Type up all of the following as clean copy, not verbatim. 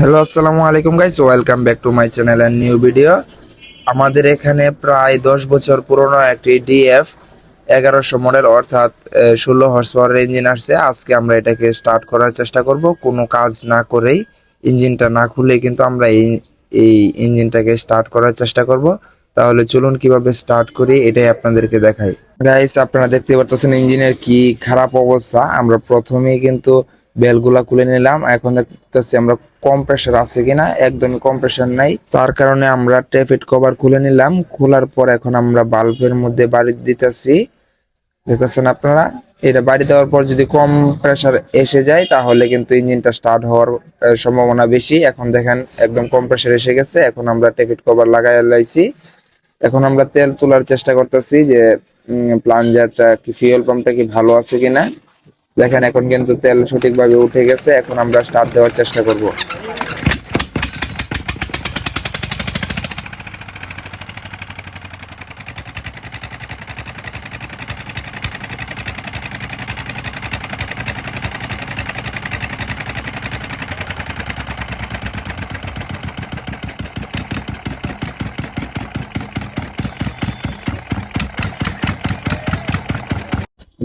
Hello আসসালামু আলাইকুম guys, welcome back to my channel and new video. আমাদের এখানে প্রায় 10 বছর পুরনো একটি ডিএফ 1100 মডেল অর্থাৎ 16 হর্স পাওয়ারের ইঞ্জিন আসছে। আজকে আমরা এটাকে স্টার্ট করার চেষ্টা করব কোনো কাজ না করেই, ইঞ্জিনটা না খুলে কিন্তু আমরা এই ইঞ্জিনটাকে স্টার্ট করার চেষ্টা করব। তাহলে চলুন কিভাবে স্টার্ট করি এটাই আপনাদেরকে দেখাই। গাইস, আপনারা দেখতে পাচ্ছেন ইঞ্জিনের কি খারাপ অবস্থা। আমরা প্রথমেই কিন্তু বেলগুলা খুলে নিলাম। এখন দেখতেছি আমরা কম্প্রেসার আছে কিনা, একদমই কম্প্রেসার নাই। তার কারণে আমরা ট্যাফিট কভার খুলে নিলাম। খোলার পর এখন আমরা বাল্বের মধ্যে বাড়ি দিতেছি, দেখতেছেন আপনারা। এটা বাড়ি দেওয়ার পর যদি কম প্রেসার এসে যায় তাহলে কিন্তু ইঞ্জিনটা স্টার্ট হওয়ার সম্ভাবনা বেশি। এখন দেখেন একদম কম প্রেসার এসে গেছে। এখন আমরা ট্যাফিট কভার লাগাই লাইছি। এখন আমরা তেল তোলার চেষ্টা করতেছি যে প্লাঞ্জারটা কি, ফিউল পাম্পটা কি ভালো আছে কিনা। দেখেন এখন কিন্তু তেল সঠিকভাবে উঠে গেছে। এখন আমরা স্টার্ট দেওয়ার চেষ্টা করব।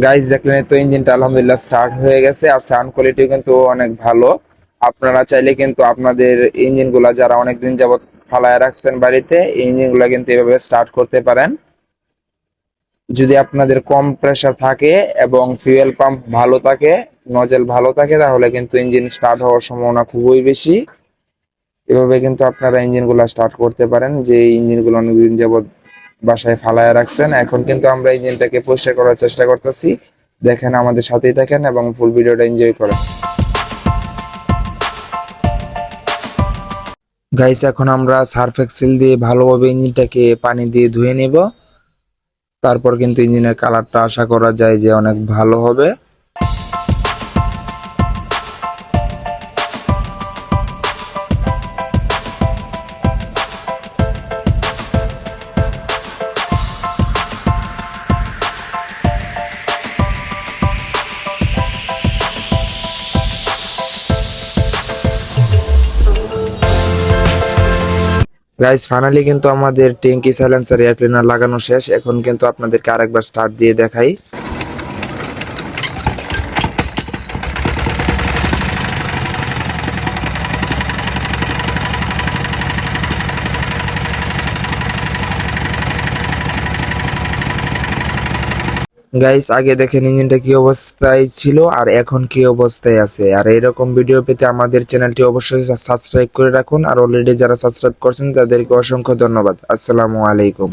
গাইস, দেখলেন তো ইঞ্জিনটা আলহামদুলিল্লাহ স্টার্ট হয়ে গেছে। আর সাউন্ড কোয়ালিটি কিন্তু অনেক ভালো। আপনারা চাইলে কিন্তু আপনাদের ইঞ্জিনগুলা যারা অনেকদিন যাবত ফালায় রাখছেন বাড়িতে, এই ইঞ্জিনগুলা কিন্তু এভাবে স্টার্ট করতে পারেন। যদি আপনাদের কম প্রেসার থাকে এবং ফিউয়েল পাম্প ভালো থাকে, নজেল ভালো থাকে, তাহলে কিন্তু ইঞ্জিন স্টার্ট হওয়ার সম্ভাবনা খুবই বেশি। এভাবে কিন্তু আপনারা ইঞ্জিনগুলা স্টার্ট করতে পারেন, যে ইঞ্জিনগুলো অনেকদিন যাবত বাসায় ফালায় রাখছেন। এখন কিন্তু আমরা ইঞ্জিনটাকে পরিষ্কার করার চেষ্টা করতেছি। দেখেন, আমাদের সাথেই থাকেন এবং ফুল ভিডিওটা এনজয় করেন। গাইস, এখন আমরা সার্ফ এক্সেল দিয়ে ভালোভাবে ইঞ্জিনটাকে পানি দিয়ে ধুয়ে নিব। তারপর কিন্তু ইঞ্জিনের কালারটা আশা করা যায় যে অনেক ভালো হবে। গাইস, ফাইনালি কিন্তু আমাদের ট্যাঙ্কি সাইলেন্সার এয়ার ক্লিনার লাগানো শেষ। এখন কিন্তু আপনাদেরকে আরেকবার স্টার্ট দিয়ে দেখাই। গাইস, আগে দেখেন ইঞ্জিনটা কি অবস্থায় ছিল আর এখন কি অবস্থায় আছে। আর এরকম ভিডিও পেতে আমাদের চ্যানেলটি অবশ্যই সাবস্ক্রাইব করে রাখুন। আর অলরেডি যারা সাবস্ক্রাইব করছেন তাদেরকে অসংখ্য ধন্যবাদ। আসসালামু আলাইকুম।